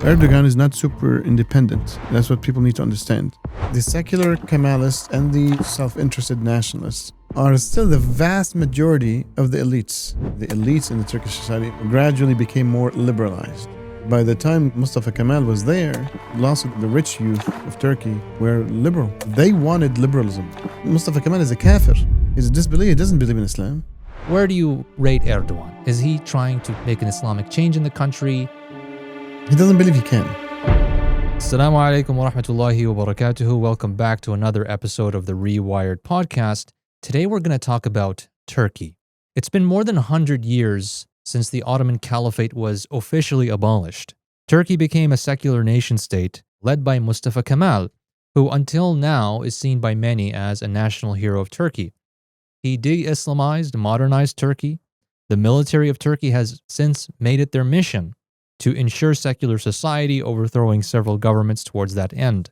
Erdoğan is not super independent. That's what people need to understand. The secular Kemalists and the self-interested nationalists are still the vast majority of the elites. The elites in the Turkish society gradually became more liberalized. By the time Mustafa Kemal was there, lots of the rich youth of Turkey were liberal. They wanted liberalism. Mustafa Kemal is a kafir. He's a disbeliever. He doesn't believe in Islam. Where do you rate Erdoğan? Is he trying to make an Islamic change in the country? He doesn't believe he can. Assalamu alaikum wa rahmatullahi wa barakatuhu. Welcome back to another episode of the Rewired Podcast. Today we're going to talk about Turkey. It's been more than 100 years since the Ottoman Caliphate was officially abolished. Turkey became a secular nation-state led by Mustafa Kemal, who until now is seen by many as a national hero of Turkey. He de-Islamized, modernized Turkey. The military of Turkey has since made it their mission to ensure secular society, overthrowing several governments towards that end.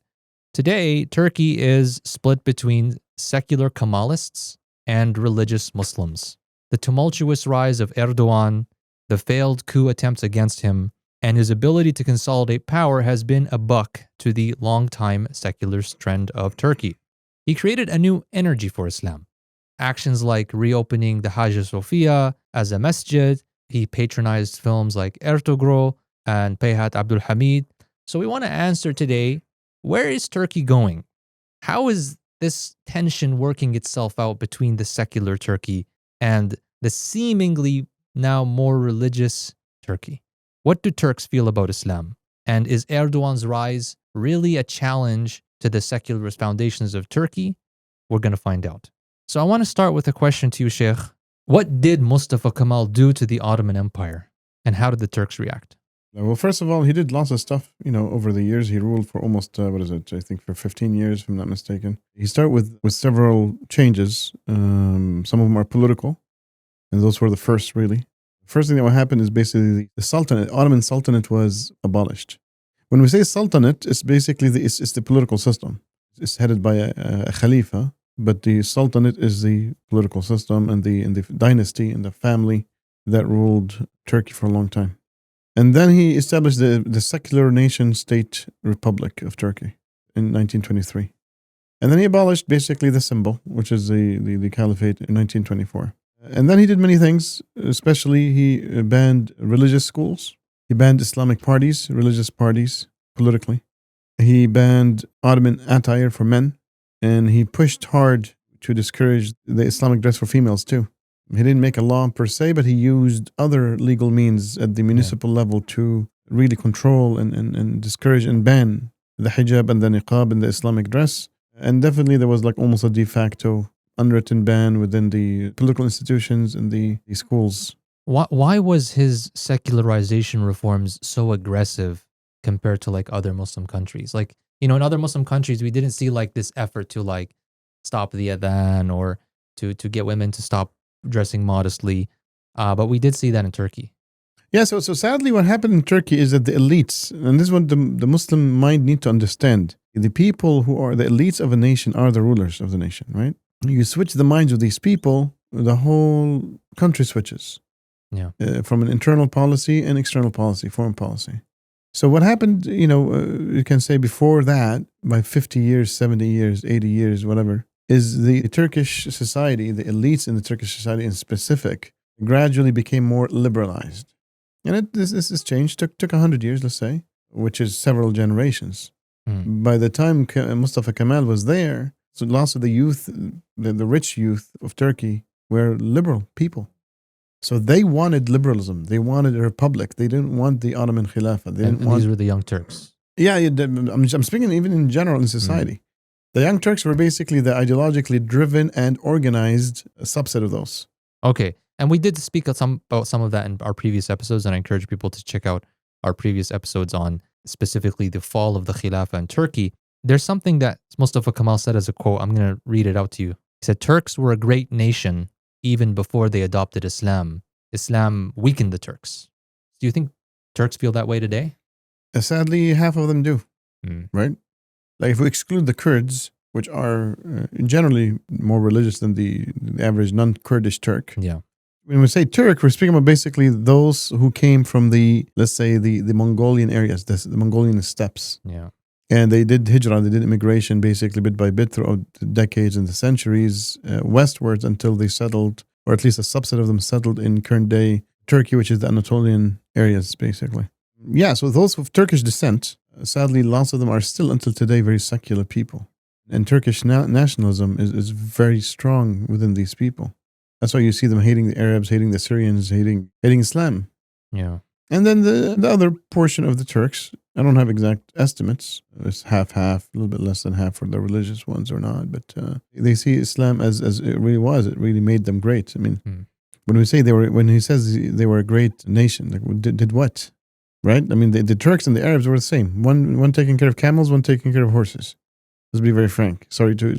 Today, Turkey is split between secular Kemalists and religious Muslims. The tumultuous rise of Erdoğan, the failed coup attempts against him, and his ability to consolidate power has been a buck to the long-time secularist trend of Turkey. He created a new energy for Islam. Actions like reopening the Hagia Sophia as a masjid. He patronized films like Ertugrul and Peyhat Abdul Hamid. So we want to answer today, where is Turkey going? How is this tension working itself out between the secular Turkey and the seemingly now more religious Turkey? What do Turks feel about Islam? And is Erdoğan's rise really a challenge to the secularist foundations of Turkey? We're going to find out. So I want to start with a question to you, Sheikh. What did Mustafa Kemal do to the Ottoman Empire? And how did the Turks react? Well, first of all, he did lots of stuff, over the years. He ruled for almost, I think for 15 years, if I'm not mistaken. He started with several changes. Some of them are political, and those were the first, really. First thing that would happen is basically the Sultanate, Ottoman Sultanate was abolished. When we say Sultanate, it's basically it's the political system. It's headed by a Khalifa, but the Sultanate is the political system and the dynasty and the family that ruled Turkey for a long time. And then he established the secular nation-state republic of Turkey in 1923. And then he abolished basically the symbol, which is the caliphate, in 1924. And then he did many things, especially he banned religious schools. He banned Islamic parties, religious parties, politically. He banned Ottoman attire for men. And he pushed hard to discourage the Islamic dress for females too. He didn't make a law per se, but he used other legal means at the municipal level to really control and discourage and ban the hijab and the niqab and the Islamic dress. And definitely there was like almost a de facto unwritten ban within the political institutions and the schools. Why was his secularization reforms so aggressive compared to like other Muslim countries? Like, in other Muslim countries, we didn't see like this effort to like stop the adhan or to get women to stop dressing modestly. But we did see that in Turkey. Yeah, so sadly what happened in Turkey is that the elites, and this is what the Muslim mind need to understand, the people who are the elites of a nation are the rulers of the nation, right? You switch the minds of these people, the whole country switches. Yeah. From an internal policy and external policy, foreign policy. So what happened, you can say before that, by 50 years, 70 years, 80 years, whatever, is the Turkish society, the elites in the Turkish society in specific, gradually became more liberalized. And this change took 100 years, let's say, which is several generations. By the time Mustafa Kemal was there, so lots of the youth, the rich youth of Turkey were liberal people. So they wanted liberalism. They wanted a republic. They didn't want the Ottoman Khilafah. These were the Young Turks. Yeah, I'm speaking even in general in society. The Young Turks were basically the ideologically driven and organized subset of those. Okay, and we did speak about some of that in our previous episodes, and I encourage people to check out our previous episodes on specifically the fall of the Khilafah in Turkey. There's something that Mustafa Kemal said as a quote. I'm going to read it out to you. He said, "Turks were a great nation even before they adopted Islam. Islam weakened the Turks." Do you think Turks feel that way today? Sadly, half of them do, right? Like if we exclude the Kurds, which are generally more religious than the average non-Kurdish Turk. Yeah. When we say Turk, we're speaking about basically those who came from let's say, the Mongolian areas, the Mongolian steppes. Yeah. And they did hijrah, they did immigration basically bit by bit throughout the decades and the centuries westwards until they settled, or at least a subset of them settled in current day Turkey, which is the Anatolian areas basically. Yeah, so those of Turkish descent, sadly, lots of them are still until today very secular people. And Turkish nationalism is very strong within these people. That's why you see them hating the Arabs, hating the Syrians, hating Islam. Yeah. And then the other portion of the Turks, I don't have exact estimates. It's half, a little bit less than half for the religious ones or not. But they see Islam as it really was. It really made them great. I mean, when he says they were a great nation, like did what? Right? I mean, the Turks and the Arabs were the same. One taking care of camels, one taking care of horses. Let's be very frank. Sorry to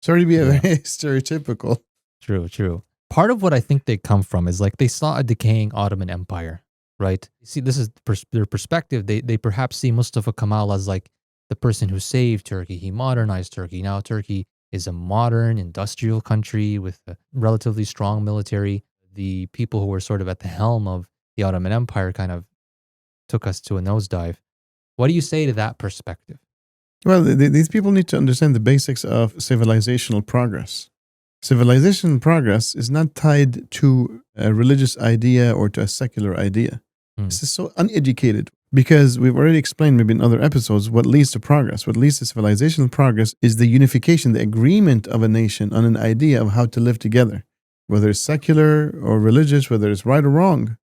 be very stereotypical. True. Part of what I think they come from is like they saw a decaying Ottoman Empire, right? You see, this is their perspective. They perhaps see Mustafa Kemal as like the person who saved Turkey. He modernized Turkey. Now Turkey is a modern industrial country with a relatively strong military. The people who were sort of at the helm of the Ottoman Empire kind of took us to a nosedive. What do you say to that perspective? Well, these people need to understand the basics of civilizational progress. Civilizational progress is not tied to a religious idea or to a secular idea. This is so uneducated because we've already explained maybe in other episodes what leads to progress. What leads to civilizational progress is the unification, the agreement of a nation on an idea of how to live together, whether it's secular or religious, whether it's right or wrong.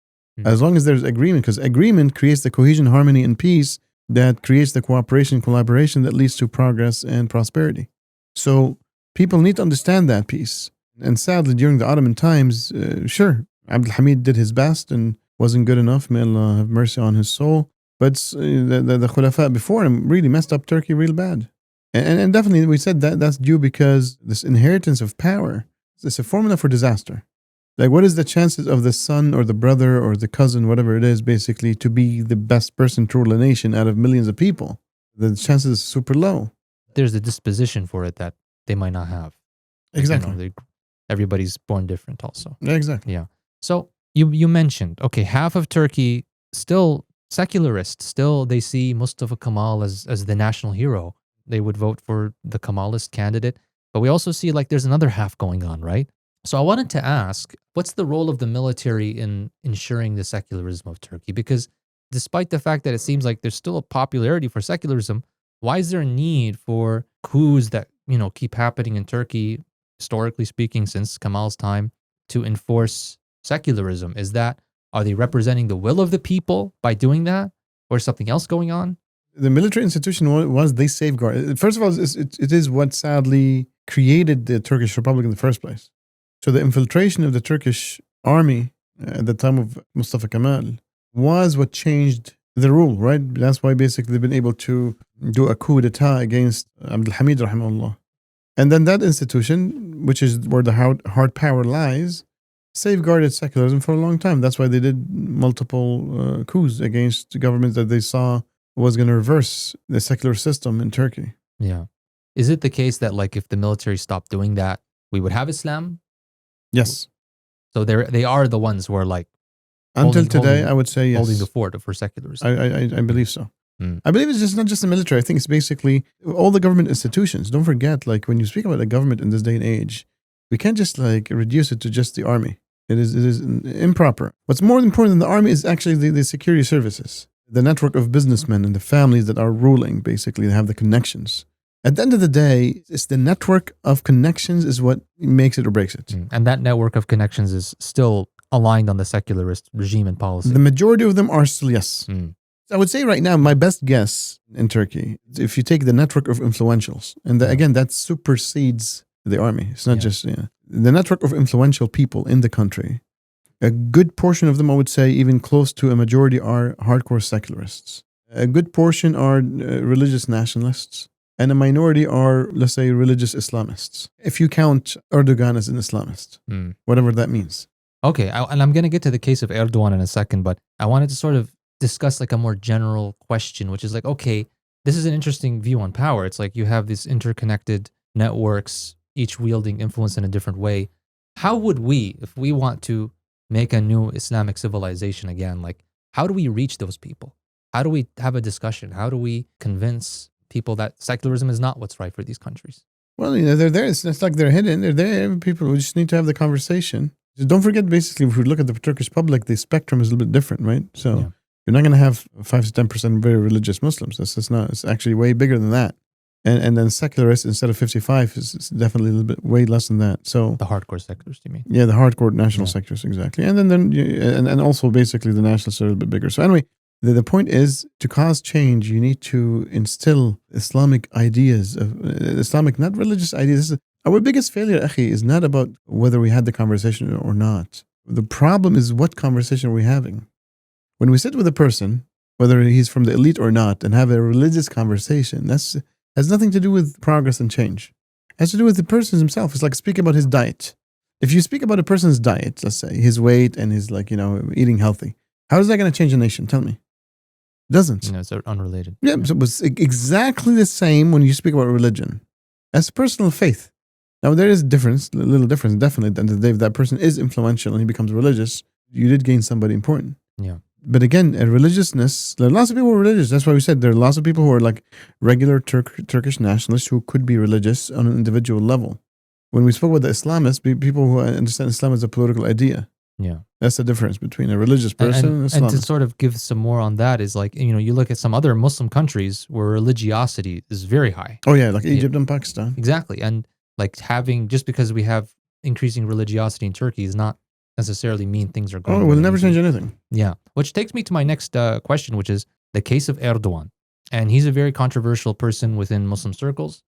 As long as there's agreement, because agreement creates the cohesion, harmony, and peace that creates the cooperation, collaboration that leads to progress and prosperity. So people need to understand that piece. And sadly, during the Ottoman times, sure, Abdul Hamid did his best and wasn't good enough. May Allah have mercy on his soul. But the Khulafa before him really messed up Turkey real bad. And definitely we said that's due because this inheritance of power is a formula for disaster. Like, what is the chances of the son or the brother or the cousin, whatever it is, basically, to be the best person to rule a nation out of millions of people? The chances are super low. There's a disposition for it that they might not have. Exactly. You know, everybody's born different also. Yeah, exactly. Yeah. So you mentioned, okay, half of Turkey still secularist. Still, they see Mustafa Kemal as the national hero. They would vote for the Kemalist candidate. But we also see like there's another half going on, right? So I wanted to ask, what's the role of the military in ensuring the secularism of Turkey? Because despite the fact that it seems like there's still a popularity for secularism, why is there a need for coups that, you know, keep happening in Turkey, historically speaking, since Kemal's time, to enforce secularism? Are they representing the will of the people by doing that? Or something else going on? The military institution was they safeguard. First of all, it is what sadly created the Turkish Republic in the first place. So the infiltration of the Turkish army at the time of Mustafa Kemal was what changed the rule, right? That's why basically they've been able to do a coup d'etat against Abdul Hamid, rahimahullah. And then that institution, which is where the hard power lies, safeguarded secularism for a long time. That's why they did multiple coups against governments that they saw was going to reverse the secular system in Turkey. Yeah. Is it the case that like if the military stopped doing that, we would have Islam? Yes. So they are the ones who are like until today, I would say yes. Holding the fort for secularism. I believe so. I believe it's just not just the military. I think it's basically all the government institutions. Don't forget, like when you speak about the government in this day and age, we can't just like reduce it to just the army. It is improper. What's more important than the army is actually the security services, the network of businessmen and the families that are ruling. Basically, they have the connections. At the end of the day, it's the network of connections is what makes it or breaks it. And that network of connections is still aligned on the secularist regime and policy. The majority of them are still, yes. I would say right now, my best guess in Turkey, if you take the network of influentials, and again, that supersedes the army. It's not just, the network of influential people in the country, a good portion of them, I would say, even close to a majority are hardcore secularists. A good portion are religious nationalists. And a minority are, let's say, religious Islamists. If you count Erdoğan as an Islamist, whatever that means. Okay, and I'm going to get to the case of Erdoğan in a second, but I wanted to sort of discuss like a more general question, which is like, okay, this is an interesting view on power. It's like you have these interconnected networks, each wielding influence in a different way. How would we, if we want to make a new Islamic civilization again, like how do we reach those people? How do we have a discussion? How do we convince people that secularism is not what's right for these countries? Well, they're there. It's like they're hidden. They're there. People, we just need to have the conversation. Just don't forget, basically, if we look at the Turkish public, the spectrum is a little bit different, right? So you're not going to have 5 to 10% very religious Muslims. That's not. It's actually way bigger than that. And then secularists, instead of 55, is definitely a little bit way less than that. So the hardcore secularists, you mean? Yeah, the hardcore national sectors, exactly. And then and also basically the nationalists are a little bit bigger. So anyway, the point is, to cause change, you need to instill Islamic ideas, Islamic, not religious ideas. Our biggest failure, Akhi, is not about whether we had the conversation or not. The problem is, what conversation are we having? When we sit with a person, whether he's from the elite or not, and have a religious conversation, that's has nothing to do with progress and change. It has to do with the person himself. It's like speaking about his diet. If you speak about a person's diet, let's say, his weight and his, eating healthy, how is that going to change a nation? Tell me. It doesn't. It's unrelated. Yeah, so it's exactly the same when you speak about religion. As personal faith. Now, there is a little difference, definitely. At the end of the day, if that person is influential and he becomes religious, you did gain somebody important. Yeah. But again, a religiousness, there are lots of people who are religious. That's why we said there are lots of people who are like regular Turkish nationalists who could be religious on an individual level. When we spoke about the Islamists, people who understand Islam as a political idea. Yeah. That's the difference between a religious person and an Islamist. And to sort of give some more on that is like, you look at some other Muslim countries where religiosity is very high. Oh yeah, like Egypt and Pakistan. Exactly. And like just because we have increasing religiosity in Turkey is not necessarily mean things are going on. Oh, we'll never change anything. Yeah. Which takes me to my next question, which is the case of Erdoğan. And he's a very controversial person within Muslim circles.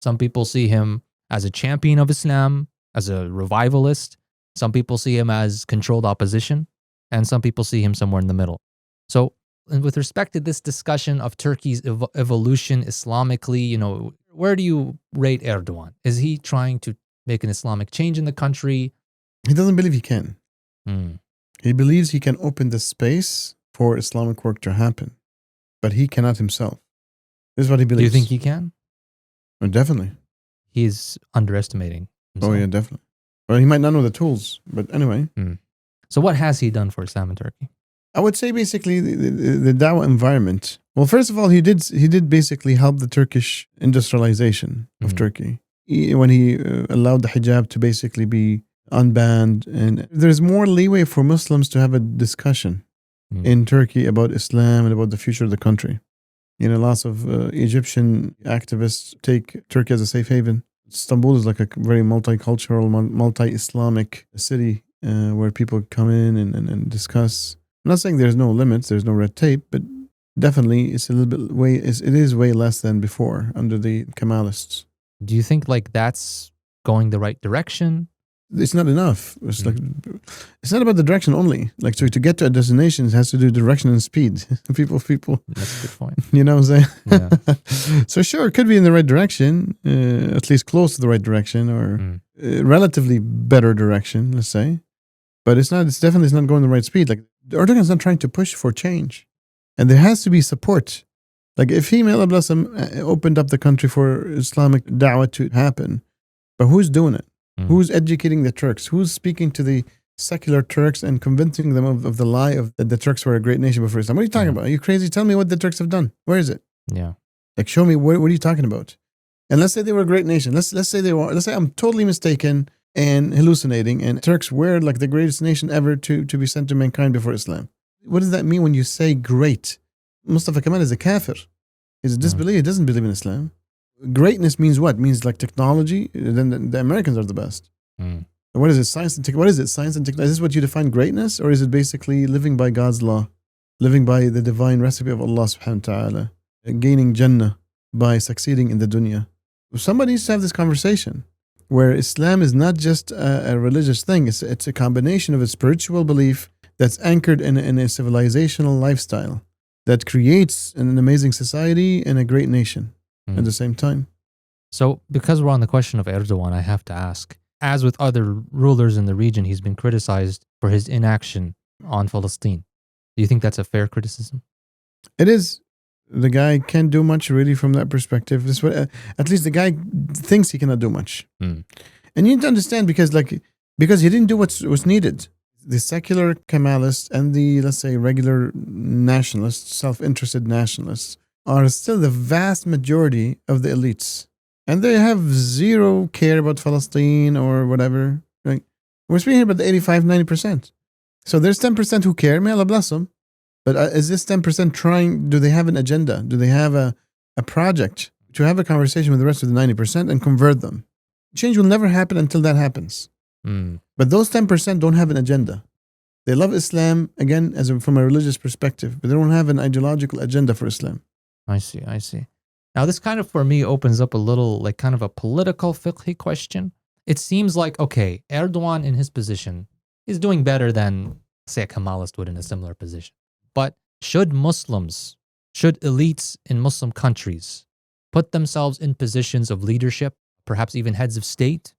Some people see him as a champion of Islam, as a revivalist. Some people see him as controlled opposition. And some people see him somewhere in the middle. So with respect to this discussion of Turkey's evolution Islamically, where do you rate Erdoğan? Is he trying to make an Islamic change in the country? He doesn't believe he can. He believes he can open the space for Islamic work to happen, but he cannot himself. This is what he believes. Do you think he can? Oh, definitely. He's underestimating himself. Oh yeah, definitely. Well, he might not know the tools, but anyway. So what has he done for Islam in Turkey? I would say basically the Dawah environment. Well, first of all, he did basically help the Turkish industrialization of Turkey when he allowed the hijab to basically be unbanned, and there's more leeway for Muslims to have a discussion in Turkey about Islam and about the future of the country. Lots of Egyptian activists take Turkey as a safe haven. Istanbul is like a very multicultural, multi-Islamic city where people come in and discuss. I'm not saying there's no limits, there's no red tape, but definitely it's a little bit it is way less than before under the Kemalists. Do you think like that's going the right direction? It's not enough. It's like it's not about the direction only. Like, so to get to a destination, it has to do direction and speed. people. That's a good point. You know what I'm saying? Yeah. So sure, it could be in the right direction, at least close to the right direction, or relatively better direction, let's say. But it's not. It's definitely not going the right speed. Like Erdogan is not trying to push for change, and there has to be support. Like if he, may Allah bless him, opened up the country for Islamic da'wah to happen, but who's doing it? Who's educating the Turks? Who's speaking to the secular Turks and convincing them of the lie that the Turks were a great nation before Islam? What are you talking about? Are you crazy? Tell me what the Turks have done. Where is it? Yeah. Like, show me, what are you talking about? And let's say they were a great nation. Let's say I'm totally mistaken and hallucinating, and Turks were like the greatest nation ever to be sent to mankind before Islam. What does that mean when you say great? Mustafa Kemal is a kafir. He's a disbeliever. He doesn't believe in Islam. Greatness means what? Means like technology. Then the Americans are the best. What is it? Science and technology. What is it? Science and technology. Is this what you define greatness, or is it basically living by God's law, living by the divine recipe of Allah Subhanahu wa Taala, gaining Jannah by succeeding in the dunya? Somebody needs to have this conversation where Islam is not just a religious thing. It's a combination of a spiritual belief that's anchored in a civilizational lifestyle that creates an amazing society and a great nation at the same time. So because we're on the question of Erdoğan, I have to ask, as with other rulers in the region, he's been criticized for his inaction on Palestine. Do you think that's a fair criticism? It is. The guy can't do much really from that perspective. This at least the guy thinks he cannot do much. And you need to understand because he didn't do what's needed. the secular Kemalists and the, let's say, regular nationalists, self-interested nationalists, are still the vast majority of the elites. And they have zero care about Palestine or whatever. Right? We're speaking about the 85-90%. So there's 10% who care. May Allah bless them. But is this 10% trying, do they have an agenda? Do they have a project to have a conversation with the rest of the 90% and convert them? Change will never happen until that happens. But those 10% don't have an agenda. They love Islam, again, from a religious perspective, but they don't have an ideological agenda for Islam. I see. Now, this kind of, for me, opens up a little, like, kind of a political fiqh question. It seems like, okay, Erdoğan in his position is doing better than, say, a Kemalist would in a similar position. But should elites in Muslim countries put themselves in positions of leadership, perhaps even heads of state,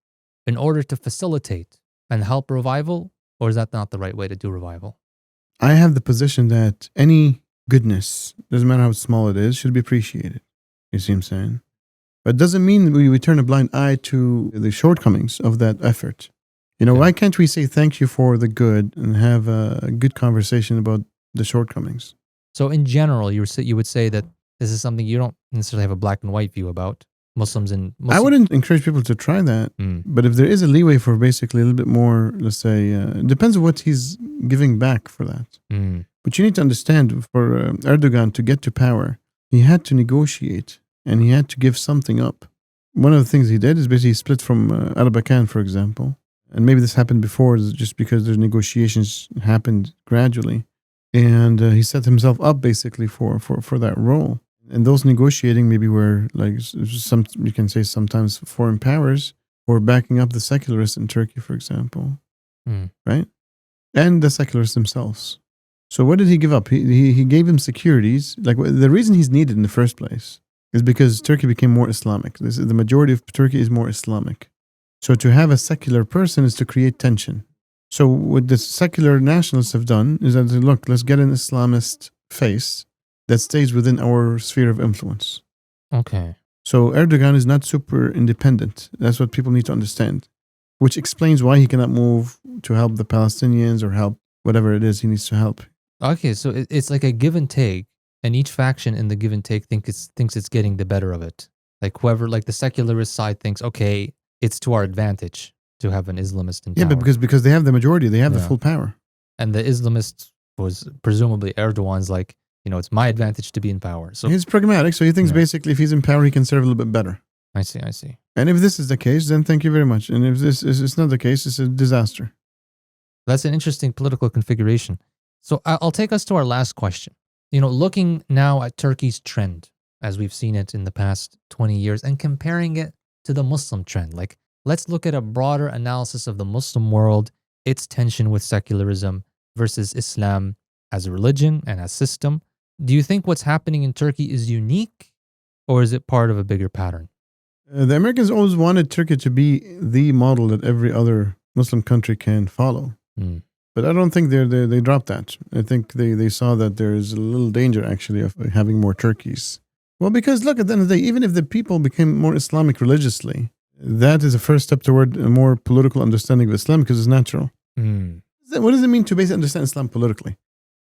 in order to facilitate and help revival? Or is that not the right way to do revival? I have the position that any goodness, doesn't matter how small it is, should be appreciated. You see what I'm saying? But it doesn't mean we turn a blind eye to the shortcomings of that effort. Why can't we say thank you for the good and have a good conversation about the shortcomings? So in general, you would say that this is something you don't necessarily have a black and white view about. I wouldn't encourage people to try that. But if there is a leeway for basically a little bit more, let's say, it depends on what he's giving back for that. But you need to understand, for Erdogan to get to power, he had to negotiate and he had to give something up. One of the things he did is basically split from Erbakan, for example. And maybe this happened before just because the negotiations happened gradually. And he set himself up basically for that role. And those negotiating maybe were like you can say sometimes foreign powers were backing up the secularists in Turkey, for example, right? And the secularists themselves. So what did he give up? He gave him securities. Like the reason he's needed in the first place is because Turkey became more Islamic. The majority of Turkey is more Islamic. So to have a secular person is to create tension. So what the secular nationalists have done is that, look, let's get an Islamist face that stays within our sphere of influence. Okay. So Erdogan is not super independent. That's what people need to understand, which explains why he cannot move to help the Palestinians or help whatever it is he needs to help. Okay, so it's like a give and take, and each faction in the give and take thinks it's getting the better of it. Like whoever, like the secularist side thinks, okay, it's to our advantage to have an Islamist in power. Yeah, but because they have the majority, they have the full power. And the Islamist was presumably Erdogan's like, it's my advantage to be in power. So he's pragmatic, so he thinks basically if he's in power, he can serve a little bit better. I see. And if this is the case, then thank you very much. And if this is not the case, it's a disaster. That's an interesting political configuration. So I'll take us to our last question. Looking now at Turkey's trend, as we've seen it in the past 20 years, and comparing it to the Muslim trend. Like, let's look at a broader analysis of the Muslim world, its tension with secularism versus Islam as a religion and as system. Do you think what's happening in Turkey is unique, or is it part of a bigger pattern? The Americans always wanted Turkey to be the model that every other Muslim country can follow. But I don't think they dropped that. I think they saw that there is a little danger, actually, of having more Turkeys. Well, because look, at the end of the day, even if the people became more Islamic religiously, that is a first step toward a more political understanding of Islam because it's natural. What does it mean to basically understand Islam politically?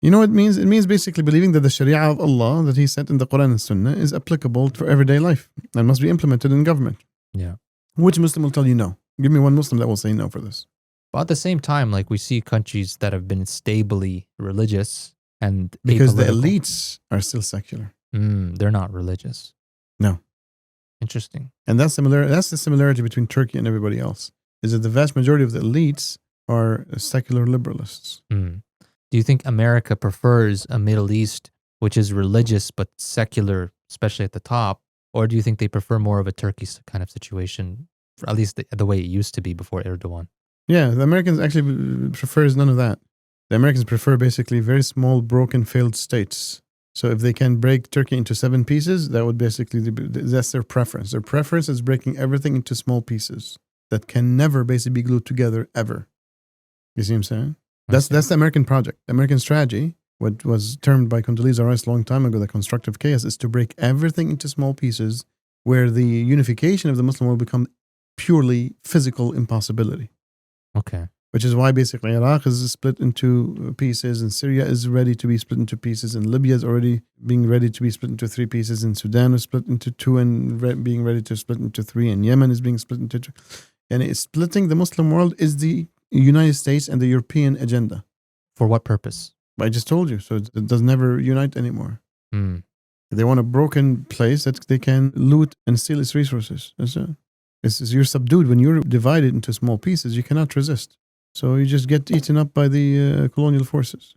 You know what it means? It means basically believing that the Sharia of Allah that He sent in the Quran and Sunnah is applicable for everyday life and must be implemented in government. Yeah. Which Muslim will tell you no? Give me one Muslim that will say no for this. But at the same time, like we see countries that have been stably religious and because apolitical. the elites are still secular. They're not religious. No. Interesting. And that's the similarity between Turkey and everybody else, is that the vast majority of the elites are secular liberalists. Do you think America prefers a Middle East which is religious but secular, especially at the top? Or do you think they prefer more of a Turkey kind of situation, at least the way it used to be before Erdogan? Yeah, the Americans actually prefers none of that. The Americans prefer basically very small, broken, failed states. So if they can break Turkey into 7 pieces, that would basically, that's their preference. Their preference is breaking everything into small pieces that can never basically be glued together, ever. You see what I'm saying? That's the American project. The American strategy, what was termed by Condoleezza Rice a long time ago, the constructive chaos, is to break everything into small pieces where the unification of the Muslim world become purely physical impossibility. Okay. which is why basically Iraq is split into pieces, and Syria is ready to be split into pieces, and Libya is already being ready to be split into 3 pieces, and Sudan is split into 2 and being ready to split into 3, and Yemen is being split into 2. And it's splitting the Muslim world is the United States and the European agenda. For what purpose? I just told you, so it does never unite anymore. Mm. They want a broken place that they can loot and steal its resources. You're subdued. When you're divided into small pieces, you cannot resist. So you just get eaten up by the colonial forces.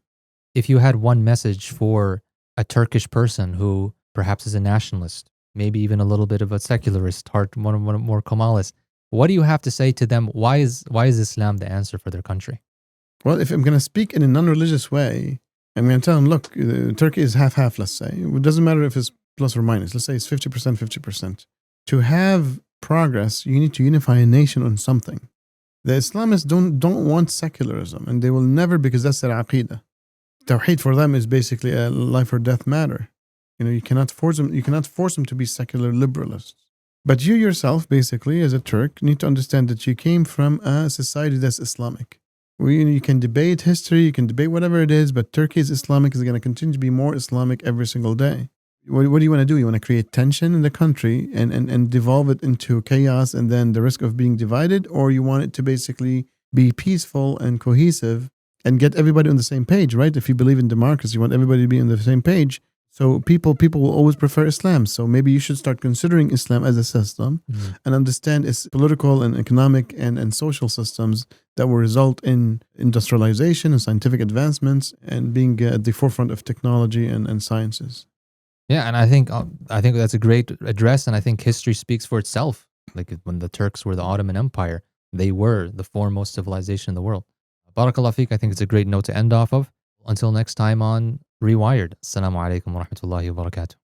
If you had one message for a Turkish person who perhaps is a nationalist, maybe even a little bit of a secularist, one more Kemalist, what do you have to say to them? Why is Islam the answer for their country? Well, if I'm going to speak in a non-religious way, I'm going to tell them, look, Turkey is half-half, let's say. It doesn't matter if it's plus or minus. Let's say it's 50%, 50%. To have progress, you need to unify a nation on something. The Islamists don't want secularism, and they will never, because that's their aqidah. Tawheed for them is basically a life or death matter. You cannot force them to be secular liberalists. But you yourself, basically, as a Turk, need to understand that you came from a society that's Islamic. You can debate history, you can debate whatever it is, but Turkey is Islamic, is going to continue to be more Islamic every single day. What do you want to do? You want to create tension in the country and devolve it into chaos and then the risk of being divided? Or you want it to basically be peaceful and cohesive and get everybody on the same page, right? If you believe in democracy, you want everybody to be on the same page. So people will always prefer Islam. So maybe you should start considering Islam as a system and understand its political and economic and social systems that will result in industrialization and scientific advancements and being at the forefront of technology and sciences. Yeah, and I think that's a great address, and I think history speaks for itself. Like when the Turks were the Ottoman Empire, they were the foremost civilization in the world. Barakallah feek, I think it's a great note to end off of. Until next time on Rewired. Assalamu alaikum wa rahmatullahi wa barakatuh.